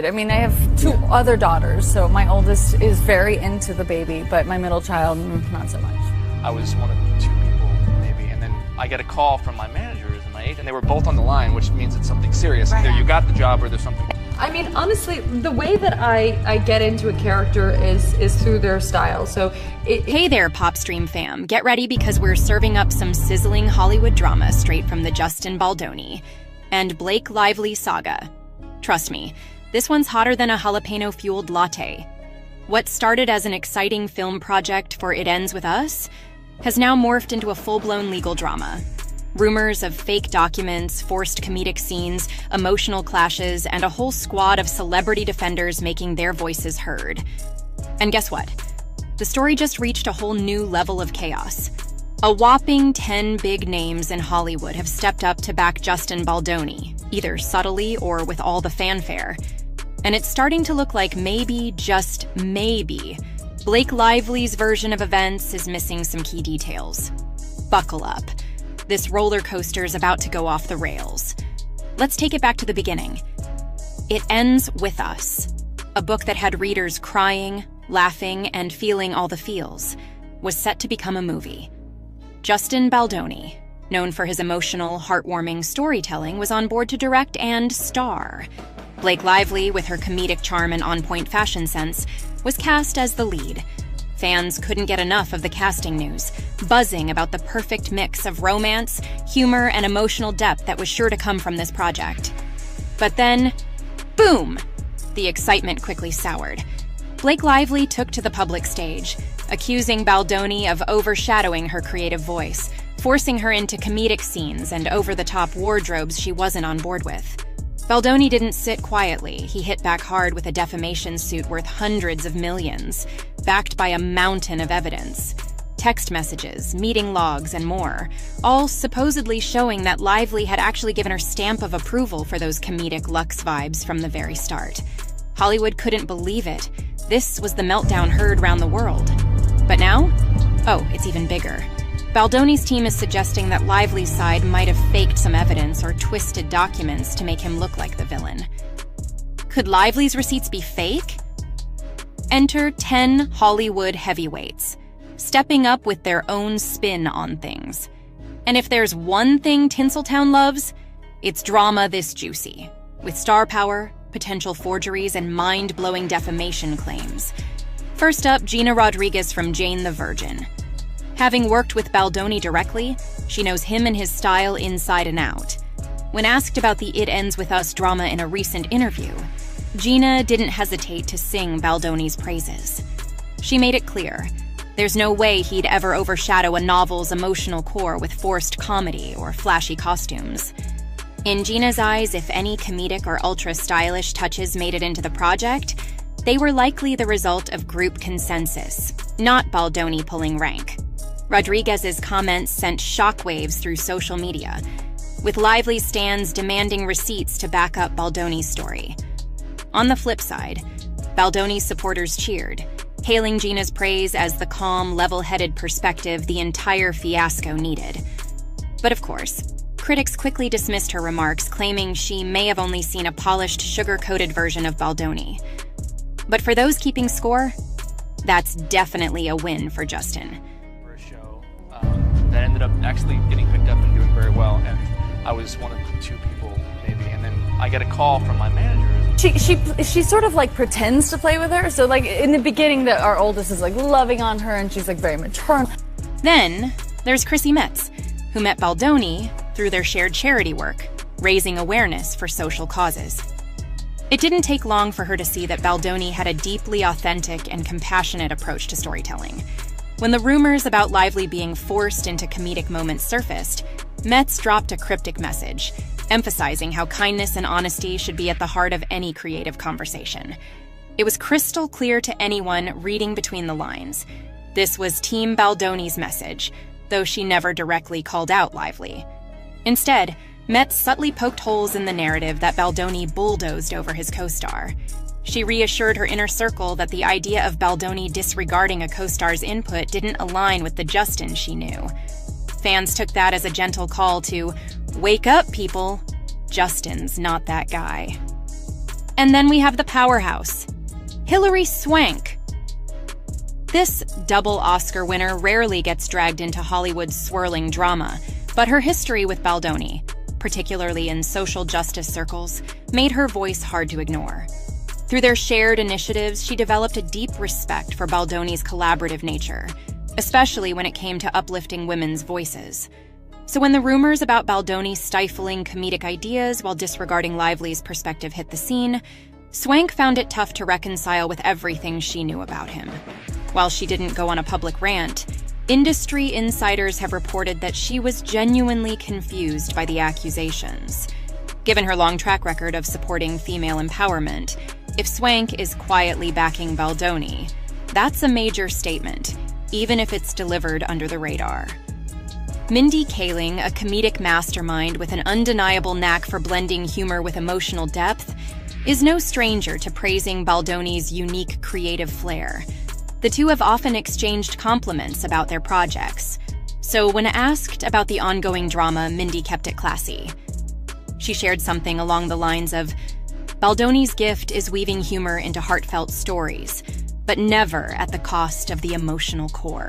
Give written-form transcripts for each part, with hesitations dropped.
I mean, I have two other daughters, so my oldest is very into the baby, but my middle child, not so much. I was one of two people, maybe, and then I get a call from my managers and my agent, and they were both on the line, which means it's something serious. Right. Either you got the job or there's something. I mean, honestly, the way that I get into a character is through their style. So, Hey there, Popstream fam. Get ready because we're serving up some sizzling Hollywood drama straight from the Justin Baldoni and Blake Lively saga. Trust me, this one's hotter than a jalapeno-fueled latte. What started as an exciting film project for It Ends With Us has now morphed into a full-blown legal drama. Rumors of fake documents, forced comedic scenes, emotional clashes, and a whole squad of celebrity defenders making their voices heard. And guess what? The story just reached a whole new level of chaos. A whopping 10 big names in Hollywood have stepped up to back Justin Baldoni, either subtly or with all the fanfare. And it's starting to look like maybe, just maybe, Blake Lively's version of events is missing some key details. Buckle up. This roller coaster's about to go off the rails. Let's take it back to the beginning. It Ends With Us, a book that had readers crying, laughing, and feeling all the feels, was set to become a movie. Justin Baldoni, known for his emotional, heartwarming storytelling, was on board to direct and star. Blake Lively, with her comedic charm and on-point fashion sense, was cast as the lead. Fans couldn't get enough of the casting news, buzzing about the perfect mix of romance, humor, and emotional depth that was sure to come from this project. But then, boom! The excitement quickly soured. Blake Lively took to the public stage, accusing Baldoni of overshadowing her creative voice, forcing her into comedic scenes and over-the-top wardrobes she wasn't on board with. Baldoni didn't sit quietly. He hit back hard with a defamation suit worth hundreds of millions, backed by a mountain of evidence. Text messages, meeting logs, and more, all supposedly showing that Lively had actually given her stamp of approval for those comedic luxe vibes from the very start. Hollywood couldn't believe it. This was the meltdown heard round the world. But now? Oh, it's even bigger. Baldoni's team is suggesting that Lively's side might have faked some evidence or twisted documents to make him look like the villain. Could Lively's receipts be fake? Enter 10 Hollywood heavyweights, stepping up with their own spin on things. And if there's one thing Tinseltown loves, it's drama this juicy, with star power, potential forgeries, and mind-blowing defamation claims. First up, Gina Rodriguez from Jane the Virgin. Having worked with Baldoni directly, she knows him and his style inside and out. When asked about the It Ends With Us drama in a recent interview, Gina didn't hesitate to sing Baldoni's praises. She made it clear, there's no way he'd ever overshadow a novel's emotional core with forced comedy or flashy costumes. In Gina's eyes, if any comedic or ultra-stylish touches made it into the project, they were likely the result of group consensus, not Baldoni pulling rank. Rodriguez's comments sent shockwaves through social media, with Lively stans demanding receipts to back up Baldoni's story. On the flip side, Baldoni's supporters cheered, hailing Gina's praise as the calm, level-headed perspective the entire fiasco needed. But of course, critics quickly dismissed her remarks, claiming she may have only seen a polished, sugar-coated version of Baldoni. But for those keeping score, that's definitely a win for Justin. That ended up actually getting picked up and doing very well, and I was one of two people, maybe, and then I get a call from my managers. She sort of like pretends to play with her, so like in the beginning our oldest is like loving on her and she's like very mature. Then there's Chrissy Metz, who met Baldoni through their shared charity work, raising awareness for social causes. It didn't take long for her to see that Baldoni had a deeply authentic and compassionate approach to storytelling. When the rumors about Lively being forced into comedic moments surfaced, Metz dropped a cryptic message, emphasizing how kindness and honesty should be at the heart of any creative conversation. It was crystal clear to anyone reading between the lines. This was Team Baldoni's message, though she never directly called out Lively. Instead, Metz subtly poked holes in the narrative that Baldoni bulldozed over his co-star. She reassured her inner circle that the idea of Baldoni disregarding a co-star's input didn't align with the Justin she knew. Fans took that as a gentle call to, wake up, people. Justin's not that guy. And then we have the powerhouse, Hilary Swank. This double Oscar winner rarely gets dragged into Hollywood's swirling drama, but her history with Baldoni, particularly in social justice circles, made her voice hard to ignore. Through their shared initiatives, she developed a deep respect for Baldoni's collaborative nature, especially when it came to uplifting women's voices. So when the rumors about Baldoni stifling comedic ideas while disregarding Lively's perspective hit the scene, Swank found it tough to reconcile with everything she knew about him. While she didn't go on a public rant, industry insiders have reported that she was genuinely confused by the accusations. Given her long track record of supporting female empowerment, if Swank is quietly backing Baldoni, that's a major statement, even if it's delivered under the radar. Mindy Kaling, a comedic mastermind with an undeniable knack for blending humor with emotional depth, is no stranger to praising Baldoni's unique creative flair. The two have often exchanged compliments about their projects. So when asked about the ongoing drama, Mindy kept it classy. She shared something along the lines of, "Baldoni's gift is weaving humor into heartfelt stories, but never at the cost of the emotional core."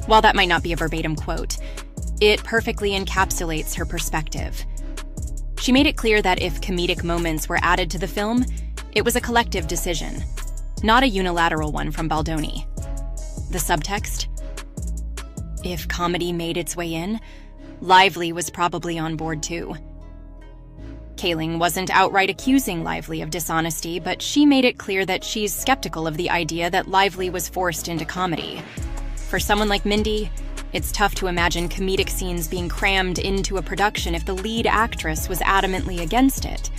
While that might not be a verbatim quote, it perfectly encapsulates her perspective. She made it clear that if comedic moments were added to the film, it was a collective decision, not a unilateral one from Baldoni. The subtext? If comedy made its way in, Lively was probably on board too. Kaling wasn't outright accusing Lively of dishonesty, but she made it clear that she's skeptical of the idea that Lively was forced into comedy. For someone like Mindy, it's tough to imagine comedic scenes being crammed into a production if the lead actress was adamantly against it,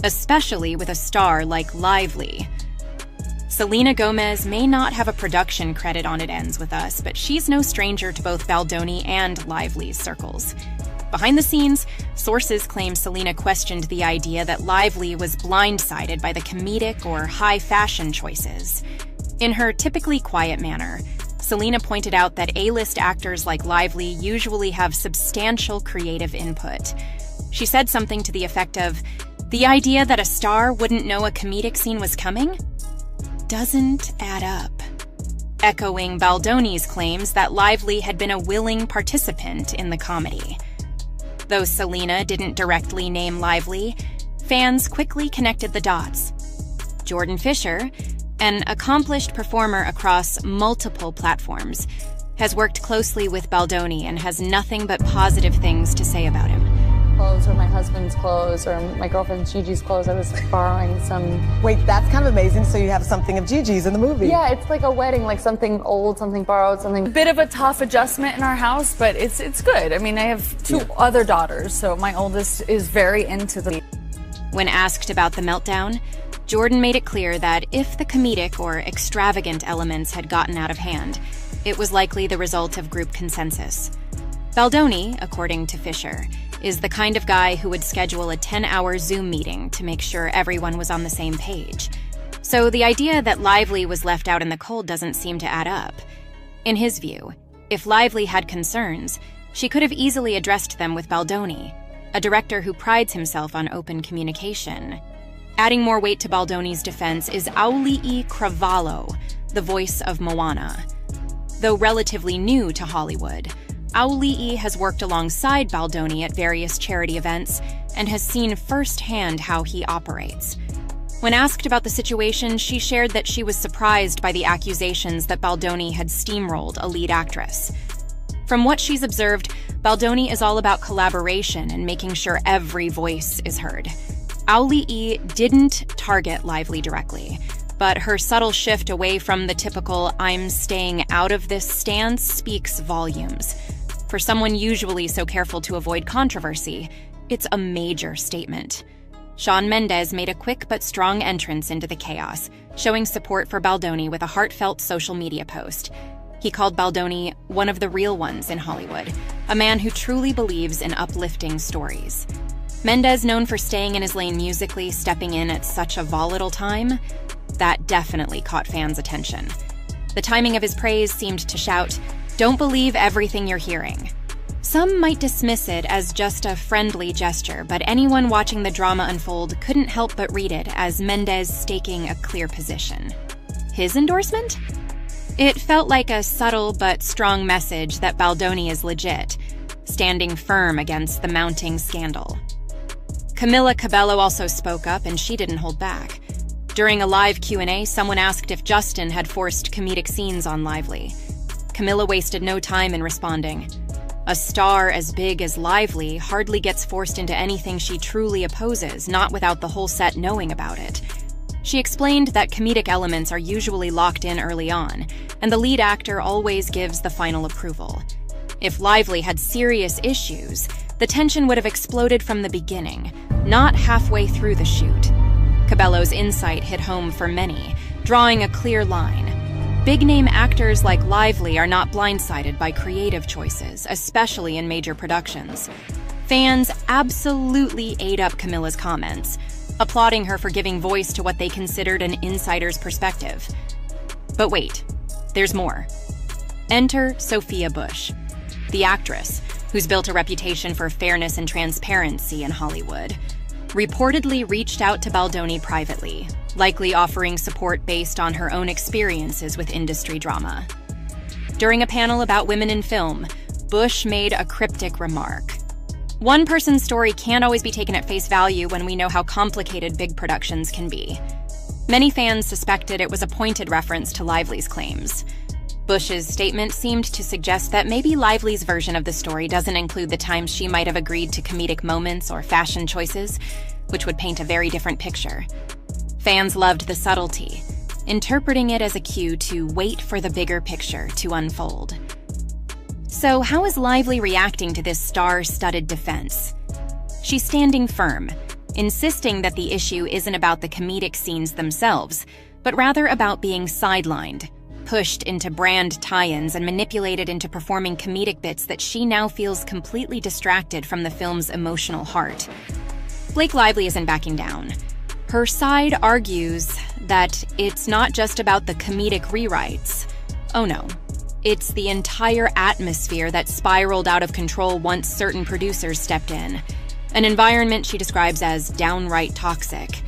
especially with a star like Lively. Selena Gomez may not have a production credit on It Ends With Us, but she's no stranger to both Baldoni and Lively's circles. Behind the scenes, sources claim Selena questioned the idea that Lively was blindsided by the comedic or high-fashion choices. In her typically quiet manner, Selena pointed out that A-list actors like Lively usually have substantial creative input. She said something to the effect of, "The idea that a star wouldn't know a comedic scene was coming? Doesn't add up." Echoing Baldoni's claims that Lively had been a willing participant in the comedy. Though Selena didn't directly name Lively, fans quickly connected the dots. Jordan Fisher, an accomplished performer across multiple platforms, has worked closely with Baldoni and has nothing but positive things to say about him. Clothes or my husband's clothes or my girlfriend Gigi's clothes. I was borrowing some. Wait, that's kind of amazing. So you have something of Gigi's in the movie. Yeah, it's like a wedding, like something old, something borrowed, something. A bit of a tough adjustment in our house, but it's good. I mean, I have two other daughters, so my oldest is very into the. When asked about the meltdown, Jordan made it clear that if the comedic or extravagant elements had gotten out of hand, it was likely the result of group consensus. Baldoni, according to Fisher, is the kind of guy who would schedule a 10-hour Zoom meeting to make sure everyone was on the same page. So the idea that Lively was left out in the cold doesn't seem to add up. In his view, if Lively had concerns, she could have easily addressed them with Baldoni, a director who prides himself on open communication. Adding more weight to Baldoni's defense is Auli'i Cravalho, the voice of Moana. Though relatively new to Hollywood, Auli'i has worked alongside Baldoni at various charity events and has seen firsthand how he operates. When asked about the situation, she shared that she was surprised by the accusations that Baldoni had steamrolled a lead actress. From what she's observed, Baldoni is all about collaboration and making sure every voice is heard. Auli'i didn't target Lively directly, but her subtle shift away from the typical "I'm staying out of this" stance speaks volumes. For someone usually so careful to avoid controversy, it's a major statement. Shawn Mendes made a quick but strong entrance into the chaos, showing support for Baldoni with a heartfelt social media post. He called Baldoni one of the real ones in Hollywood, a man who truly believes in uplifting stories. Mendes, known for staying in his lane musically, stepping in at such a volatile time, that definitely caught fans' attention. The timing of his praise seemed to shout, "Don't believe everything you're hearing." Some might dismiss it as just a friendly gesture, but anyone watching the drama unfold couldn't help but read it as Mendes staking a clear position. His endorsement? It felt like a subtle but strong message that Baldoni is legit, standing firm against the mounting scandal. Camila Cabello also spoke up, and she didn't hold back. During a live Q&A, someone asked if Justin had forced comedic scenes on Lively. Camila wasted no time in responding. A star as big as Lively hardly gets forced into anything she truly opposes, not without the whole set knowing about it. She explained that comedic elements are usually locked in early on, and the lead actor always gives the final approval. If Lively had serious issues, the tension would have exploded from the beginning, not halfway through the shoot. Cabello's insight hit home for many, drawing a clear line. Big-name actors like Lively are not blindsided by creative choices, especially in major productions. Fans absolutely ate up Camila's comments, applauding her for giving voice to what they considered an insider's perspective. But wait, there's more. Enter Sophia Bush, the actress who's built a reputation for fairness and transparency in Hollywood, reportedly reached out to Baldoni privately, likely offering support based on her own experiences with industry drama. During a panel about women in film, Bush made a cryptic remark. One person's story can't always be taken at face value when we know how complicated big productions can be. Many fans suspected it was a pointed reference to Lively's claims. Bush's statement seemed to suggest that maybe Lively's version of the story doesn't include the times she might have agreed to comedic moments or fashion choices, which would paint a very different picture. Fans loved the subtlety, interpreting it as a cue to wait for the bigger picture to unfold. So how is Lively reacting to this star-studded defense? She's standing firm, insisting that the issue isn't about the comedic scenes themselves, but rather about being sidelined, pushed into brand tie-ins and manipulated into performing comedic bits that she now feels completely distracted from the film's emotional heart. Blake Lively isn't backing down. Her side argues that it's not just about the comedic rewrites. Oh no, it's the entire atmosphere that spiraled out of control once certain producers stepped in, an environment she describes as downright toxic.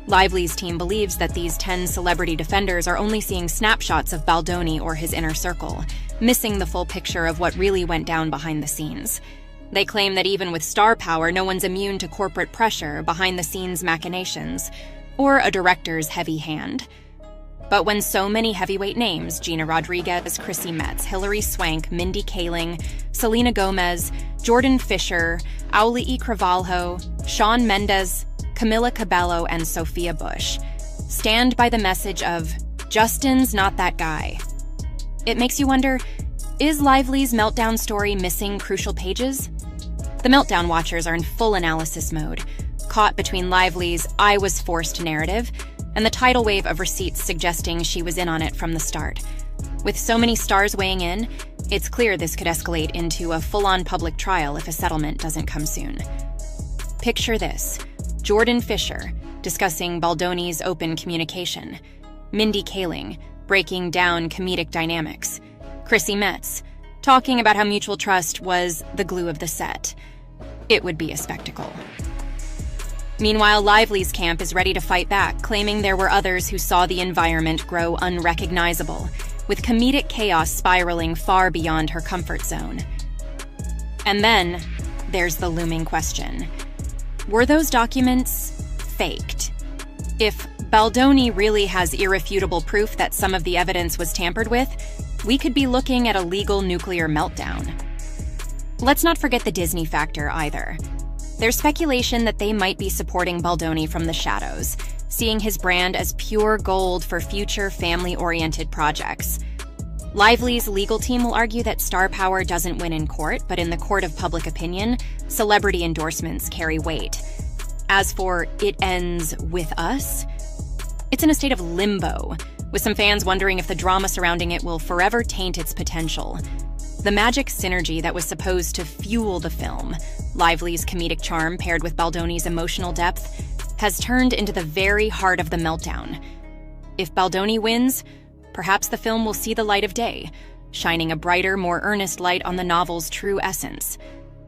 Lively's team believes that these 10 celebrity defenders are only seeing snapshots of Baldoni or his inner circle, missing the full picture of what really went down behind the scenes. They claim that even with star power, no one's immune to corporate pressure, behind-the-scenes machinations, or a director's heavy hand. But when so many heavyweight names, Gina Rodriguez, Chrissy Metz, Hilary Swank, Mindy Kaling, Selena Gomez, Jordan Fisher, Auli'i Cravalho, Shawn Mendes, Camila Cabello, and Sophia Bush stand by the message of, Justin's not that guy. It makes you wonder, is Lively's meltdown story missing crucial pages? The Meltdown watchers are in full analysis mode, caught between Lively's I was forced narrative and the tidal wave of receipts suggesting she was in on it from the start. With so many stars weighing in, it's clear this could escalate into a full-on public trial if a settlement doesn't come soon. Picture this: Jordan Fisher discussing Baldoni's open communication, Mindy Kaling breaking down comedic dynamics, Chrissy Metz talking about how mutual trust was the glue of the set. It would be a spectacle. Meanwhile, Lively's camp is ready to fight back, claiming there were others who saw the environment grow unrecognizable, with comedic chaos spiraling far beyond her comfort zone. And then, there's the looming question. Were those documents faked? If Baldoni really has irrefutable proof that some of the evidence was tampered with, we could be looking at a legal nuclear meltdown. Let's not forget the Disney factor either. There's speculation that they might be supporting Baldoni from the shadows, seeing his brand as pure gold for future family-oriented projects. Lively's legal team will argue that star power doesn't win in court, but in the court of public opinion, celebrity endorsements carry weight. As for it ends with us, it's in a state of limbo, with some fans wondering if the drama surrounding it will forever taint its potential. The magic synergy that was supposed to fuel the film, Lively's comedic charm paired with Baldoni's emotional depth, has turned into the very heart of the meltdown. If Baldoni wins, perhaps the film will see the light of day, shining a brighter, more earnest light on the novel's true essence.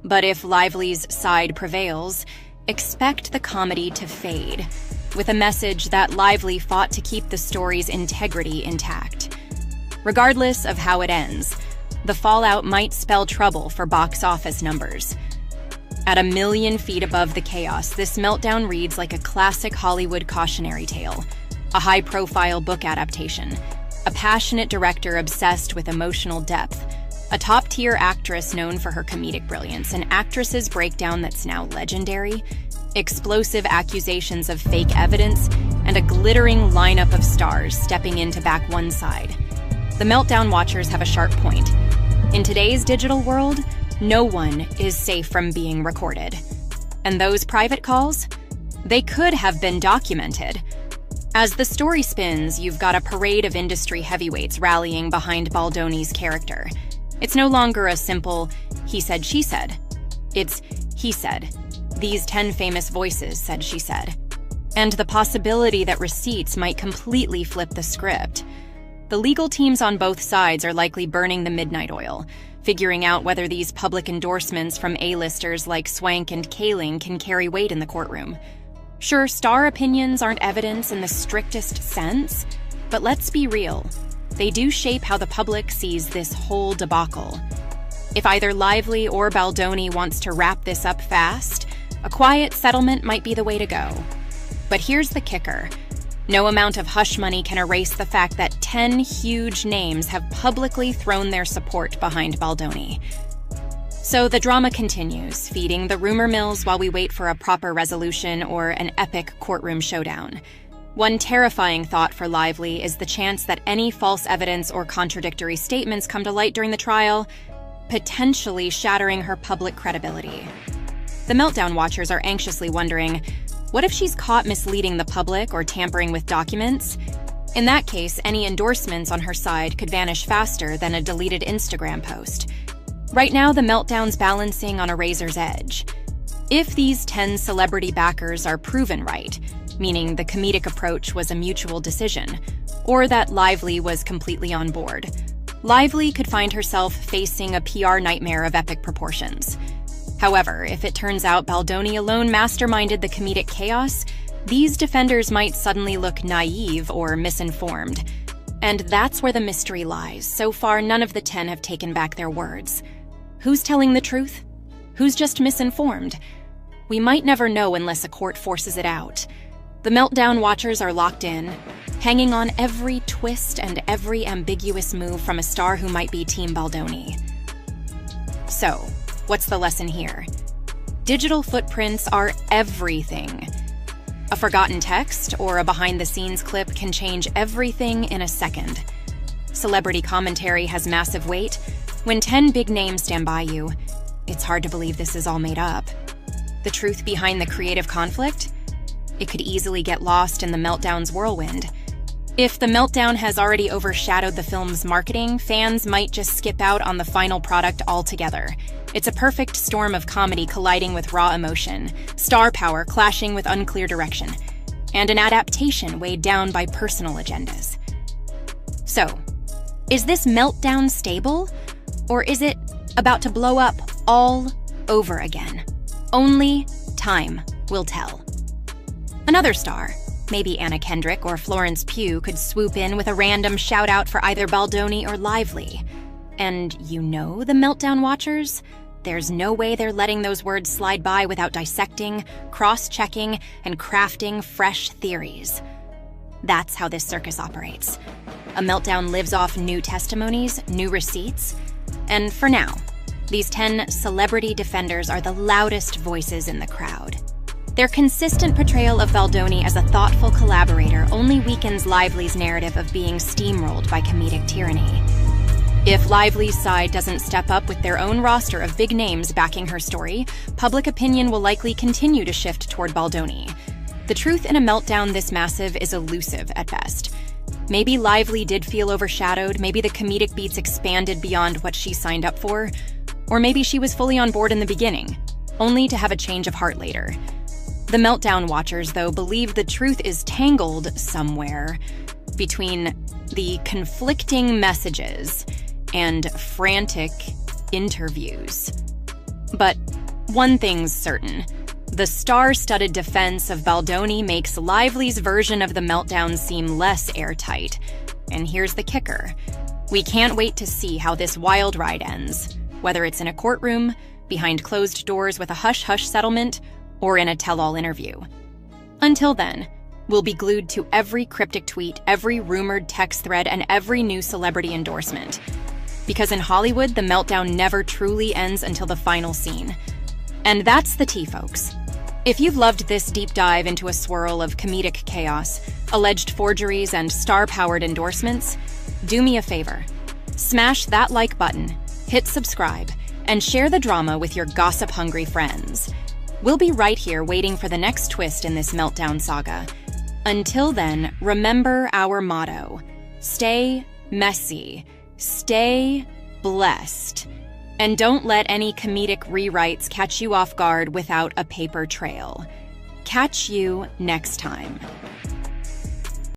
But if Lively's side prevails, expect the comedy to fade, with a message that Lively fought to keep the story's integrity intact. Regardless of how it ends, the fallout might spell trouble for box office numbers. At 1 million feet above the chaos, this meltdown reads like a classic Hollywood cautionary tale, a high-profile book adaptation, a passionate director obsessed with emotional depth, a top-tier actress known for her comedic brilliance, an actress's breakdown that's now legendary, explosive accusations of fake evidence, and a glittering lineup of stars stepping in to back one side. The Meltdown watchers have a sharp point. In today's digital world, no one is safe from being recorded. And those private calls? They could have been documented. As the story spins, you've got a parade of industry heavyweights rallying behind Baldoni's character. It's no longer a simple, he said, she said. It's, he said. These 10 famous voices said, she said. And the possibility that receipts might completely flip the script. The legal teams on both sides are likely burning the midnight oil, figuring out whether these public endorsements from A-listers like Swank and Kaling can carry weight in the courtroom. Sure, star opinions aren't evidence in the strictest sense, but let's be real. They do shape how the public sees this whole debacle. If either Lively or Baldoni wants to wrap this up fast, a quiet settlement might be the way to go. But here's the kicker. No amount of hush money can erase the fact that 10 huge names have publicly thrown their support behind Baldoni. So the drama continues, feeding the rumor mills while we wait for a proper resolution or an epic courtroom showdown. One terrifying thought for Lively is the chance that any false evidence or contradictory statements come to light during the trial, potentially shattering her public credibility. The Meltdown watchers are anxiously wondering, what if she's caught misleading the public or tampering with documents? In that case, any endorsements on her side could vanish faster than a deleted Instagram post. Right now, the Meltdown's balancing on a razor's edge. If these 10 celebrity backers are proven right, meaning the comedic approach was a mutual decision, or that Lively was completely on board, Lively could find herself facing a PR nightmare of epic proportions. However, if it turns out Baldoni alone masterminded the comedic chaos, these defenders might suddenly look naive or misinformed. And that's where the mystery lies. So far, none of the 10 have taken back their words. Who's telling the truth? Who's just misinformed? We might never know unless a court forces it out. The Meltdown watchers are locked in, hanging on every twist and every ambiguous move from a star who might be Team Baldoni. So, what's the lesson here? Digital footprints are everything. A forgotten text or a behind-the-scenes clip can change everything in a second. Celebrity commentary has massive weight. When 10 big names stand by you, it's hard to believe this is all made up. The truth behind the creative conflict? It could easily get lost in the Meltdown's whirlwind. If the Meltdown has already overshadowed the film's marketing, fans might just skip out on the final product altogether. It's a perfect storm of comedy colliding with raw emotion, star power clashing with unclear direction, and an adaptation weighed down by personal agendas. So, is this Meltdown stable? Or is it about to blow up all over again? Only time will tell. Another star, maybe Anna Kendrick or Florence Pugh, could swoop in with a random shout-out for either Baldoni or Lively. And you know the Meltdown watchers? There's no way they're letting those words slide by without dissecting, cross-checking, and crafting fresh theories. That's how this circus operates. A Meltdown lives off new testimonies, new receipts, and for now, these 10 celebrity defenders are the loudest voices in the crowd. Their consistent portrayal of Baldoni as a thoughtful collaborator only weakens Lively's narrative of being steamrolled by comedic tyranny. If Lively's side doesn't step up with their own roster of big names backing her story, public opinion will likely continue to shift toward Baldoni. The truth in a Meltdown this massive is elusive at best. Maybe Lively did feel overshadowed, maybe the comedic beats expanded beyond what she signed up for, or maybe she was fully on board in the beginning, only to have a change of heart later. The Meltdown watchers, though, believe the truth is tangled somewhere between the conflicting messages and frantic interviews. But one thing's certain. The star-studded defense of Baldoni makes Lively's version of the meltdown seem less airtight. And here's the kicker. We can't wait to see how this wild ride ends, whether it's in a courtroom, behind closed doors with a hush-hush settlement, or in a tell-all interview. Until then, we'll be glued to every cryptic tweet, every rumored text thread, and every new celebrity endorsement. Because in Hollywood, the meltdown never truly ends until the final scene. And that's the tea, folks. If you've loved this deep dive into a swirl of comedic chaos, alleged forgeries, and star-powered endorsements, do me a favor. Smash that like button, hit subscribe, and share the drama with your gossip-hungry friends. We'll be right here waiting for the next twist in this meltdown saga. Until then, remember our motto: stay messy, stay blessed, and don't let any comedic rewrites catch you off guard without a paper trail. Catch you next time.